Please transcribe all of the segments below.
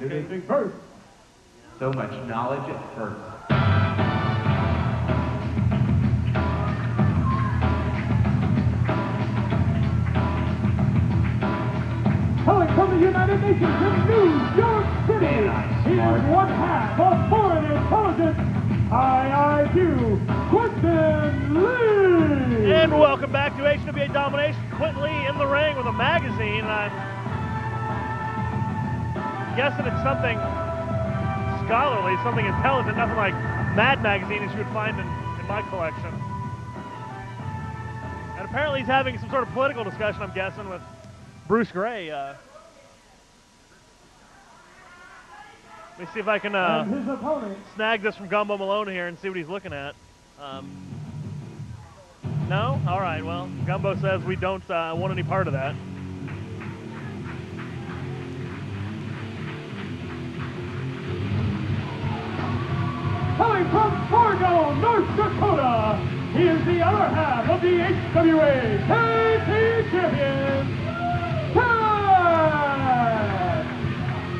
Introducing first. So much knowledge at first. Calling from the United Nations in New York City, he is one half of Foreign Intelligence, IIQ, Quinten Lee! And welcome back to HWA Domination. Quinten Lee in the ring with a magazine, and I'm guessing it's something scholarly, something intelligent, nothing like Mad Magazine as you would find in my collection. And apparently he's having some sort of political discussion, I'm guessing, with Bruce Gray. Let me see if I can snag this from Gumbo Malone here and see what he's looking at. No? All right, well, Gumbo says we don't want any part of that. Coming from Fargo, North Dakota, he is the other half of the HWA Tag Team Champions, Tack!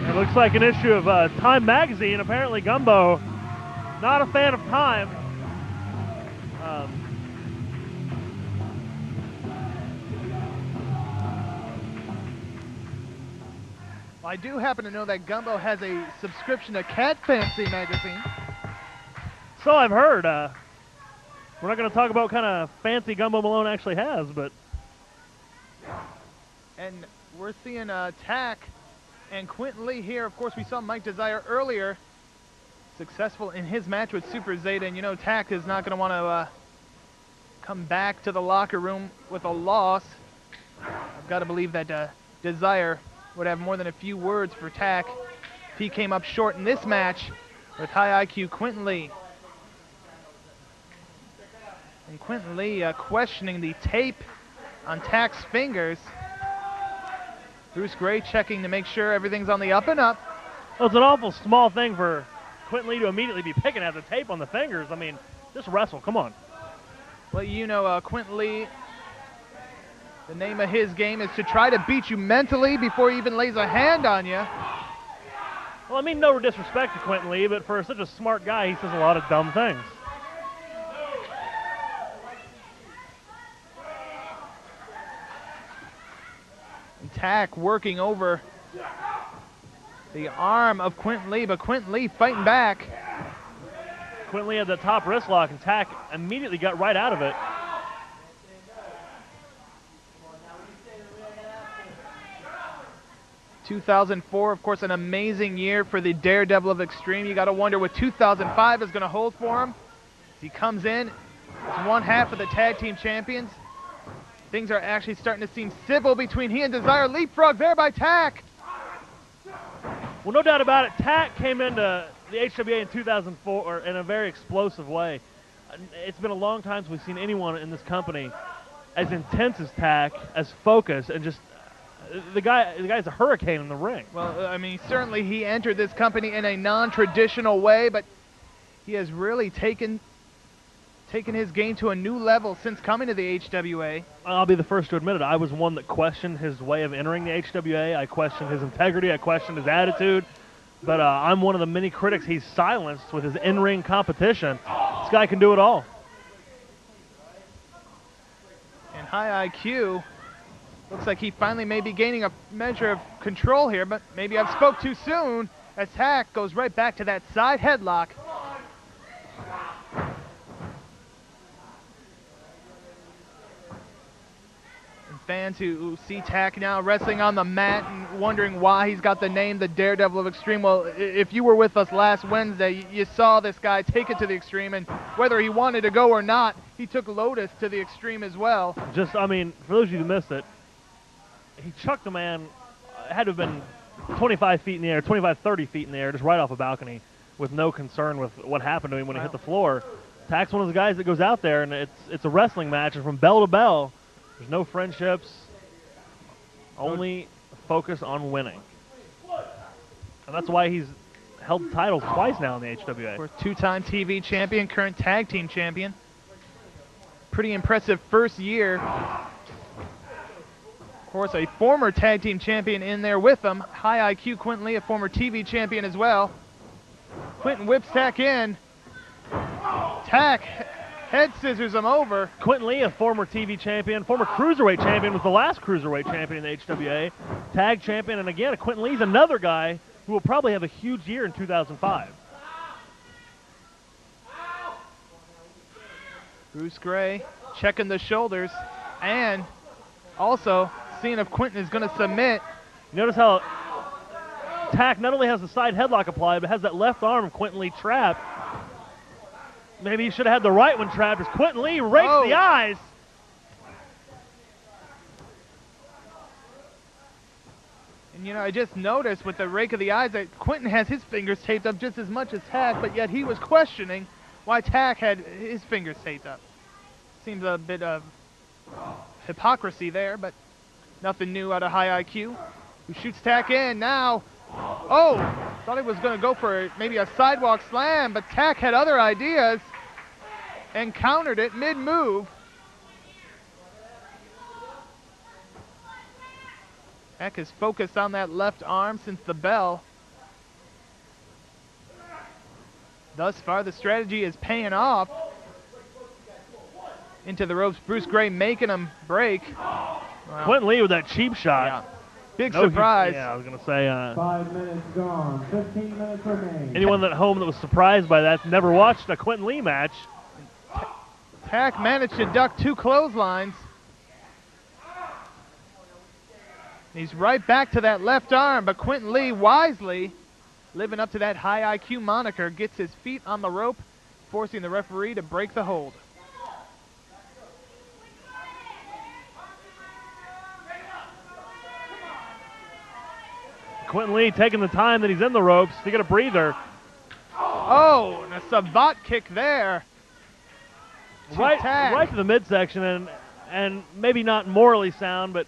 It looks like an issue of Time Magazine. Apparently Gumbo, not a fan of Time. I do happen to know that Gumbo has a subscription to Cat Fancy magazine. So I've heard. We're not going to talk about what kind of fancy Gumbo Malone actually has, but... And we're seeing Tack and Quinten Lee here. Of course, we saw Mike Desire earlier, successful in his match with Super Zeta, and you know Tack is not going to want to come back to the locker room with a loss. I've got to believe that Desire would have more than a few words for Tack if he came up short in this match with high IQ Quinten Lee. And Quinten Lee questioning the tape on Tack's fingers. Bruce Gray checking to make sure everything's on the up and up. Well, it's an awful small thing for Quinten Lee to immediately be picking at the tape on the fingers. I mean, just wrestle, come on. Well, you know, Quinten Lee, the name of his game is to try to beat you mentally before he even lays a hand on you. Well, I mean, no disrespect to Quinten Lee, but for such a smart guy, he says a lot of dumb things. And Tack working over the arm of Quinten Lee, but Quinten Lee fighting back. Quinten Lee had the top wrist lock, and Tack immediately got right out of it. ...2004, of course, an amazing year for the Daredevil of Extreme. You got to wonder what 2005 is going to hold for him. As he comes in as one half of the tag team champions. Things are actually starting to seem civil between he and Desire. Leapfrog there by Tack. Well, no doubt about it. Tack came into the HWA in 2004 in a very explosive way. It's been a long time since we've seen anyone in this company as intense as Tack, as focused, and just the guy's a hurricane in the ring. Well, I mean, certainly he entered this company in a non-traditional way, but he has really taken his game to a new level since coming to the HWA. I'll be the first to admit it. I was one that questioned his way of entering the HWA. I questioned his integrity. I questioned his attitude. But I'm one of the many critics he's silenced with his in-ring competition. This guy can do it all. And high IQ, looks like he finally may be gaining a measure of control here, but maybe I've spoke too soon as Tack goes right back to that side headlock. Fans who see Tack now wrestling on the mat and wondering why he's got the name the Daredevil of Extreme. Well, if you were with us last Wednesday, you saw this guy take it to the Extreme, and whether he wanted to go or not, he took Lotus to the Extreme as well. Just, I mean, for those of you who missed it, he chucked a man, had to have been 25 feet in the air, 25, 30 feet in the air, just right off a balcony with no concern with what happened to him when he hit the floor. Tack's one of those guys that goes out there, and it's a wrestling match, and from bell to bell, there's no friendships, only focus on winning. And that's why he's held titles twice now in the HWA. For two-time TV champion, current tag team champion. Pretty impressive first year. Of course, a former tag team champion in there with them. High IQ Quinten Lee, a former TV champion as well. Quinten whips Tack in. Tack head scissors him over. Quinten Lee, a former TV champion, former cruiserweight champion, was the last cruiserweight champion in the HWA. Tag champion, and again, Quinten Lee's another guy who will probably have a huge year in 2005. Bruce Gray checking the shoulders and also seeing if Quinten is going to submit. Notice how Tack not only has the side headlock applied, but has that left arm of Quinten Lee trapped. Maybe he should have had the right one trapped as Quinten Lee rakes the eyes. And you know, I just noticed with the rake of the eyes that Quinten has his fingers taped up just as much as Tack, but yet he was questioning why Tack had his fingers taped up. Seems a bit of hypocrisy there, but nothing new out of High IQ. Who shoots Tack in now. Oh, thought he was going to go for maybe a sidewalk slam, but Tack had other ideas and countered it mid-move. Tack is focused on that left arm since the bell. Thus far, the strategy is paying off. Into the ropes, Bruce Gray making him break. Wow. Quinten Lee with that cheap shot. Yeah. Big surprise. Yeah, I was going to say. 5 minutes gone, 15 minutes remain. Anyone at home that was surprised by that never watched a Quinten Lee match. Tack managed to duck 2 clotheslines. He's right back to that left arm, but Quinten Lee wisely, living up to that high IQ moniker, gets his feet on the rope, forcing the referee to break the hold. Quinten Lee taking the time that he's in the ropes to get a breather. Oh, and a savate kick there. Right to the midsection, and maybe not morally sound, but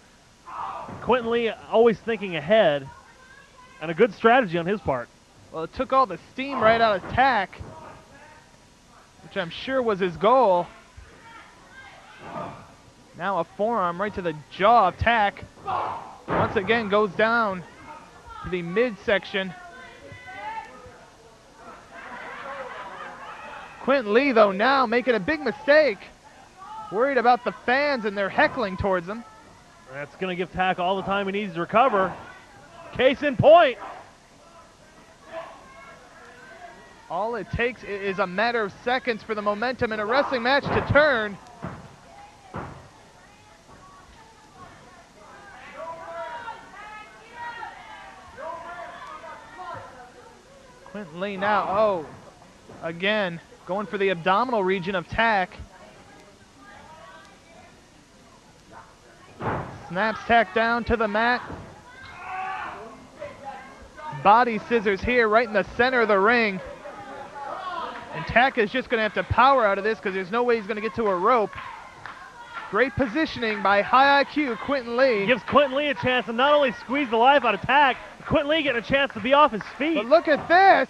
Quinten Lee always thinking ahead, and a good strategy on his part. Well, it took all the steam right out of Tack, which I'm sure was his goal. Now a forearm right to the jaw of Tack. Once again goes down to the midsection. Quinten Lee, though, now making a big mistake. Worried about the fans and their heckling towards him. That's going to give Tack all the time he needs to recover. Case in point. All it takes is a matter of seconds for the momentum in a wrestling match to turn. Quinten Lee now, again, going for the abdominal region of Tack. Snaps Tack down to the mat. Body scissors here right in the center of the ring. And Tack is just going to have to power out of this because there's no way he's going to get to a rope. Great positioning by high IQ Quinten Lee. Gives Quinten Lee a chance to not only squeeze the life out of Tack, but Quinten Lee getting a chance to be off his feet. But look at this.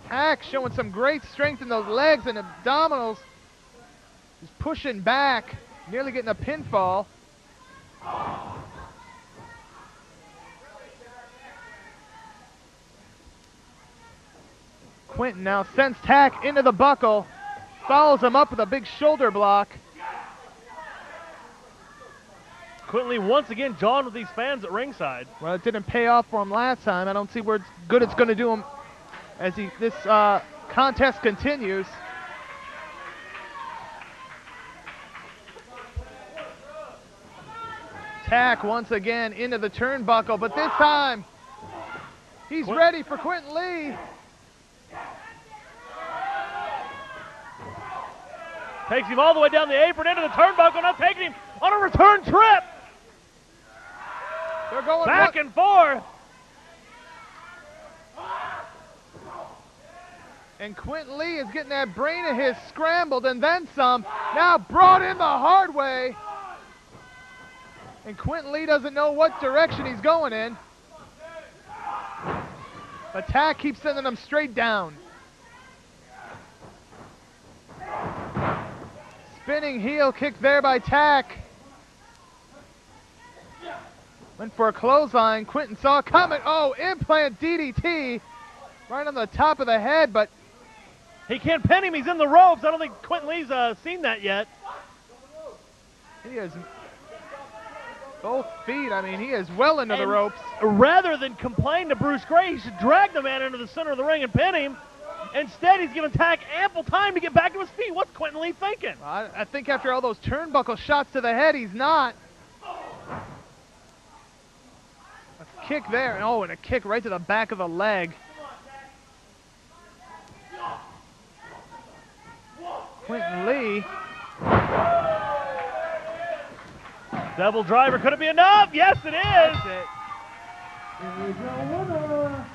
Tack showing some great strength in those legs and abdominals. He's pushing back, nearly getting a pinfall. Quinten now sends Tack into the buckle, follows him up with a big shoulder block. Quinten Lee once again jawing with these fans at ringside. Well, it didn't pay off for him last time. I don't see where good it's going to do him as this contest continues. Tack once again into the turnbuckle, but this time he's ready for Quinten Lee. Takes him all the way down the apron into the turnbuckle, now taking him on a return trip. They're going back and forth. And Quinten Lee is getting that brain of his scrambled and then some. Now brought in the hard way. And Quinten Lee doesn't know what direction he's going in. But Tack keeps sending him straight down. Spinning heel kick there by Tack. Went for a clothesline. Quinten saw it coming. Oh, implant DDT right on the top of the head, but He can't pin him. He's in the ropes. I don't think Quinten Lee's seen that yet. he is both feet. I mean, he is well into the And ropes. Rather than complain to Bruce Gray, he should drag the man into the center of the ring and pin him. Instead, he's giving Tack ample time to get back to his feet. What's Quinten Lee thinking? I think after all those turnbuckle shots to the head, he's not. A kick there. Oh, and a kick right to the back of the leg. Quinten Lee. Devil driver, could it be enough? Yes, it is. That's it. Here is your winner,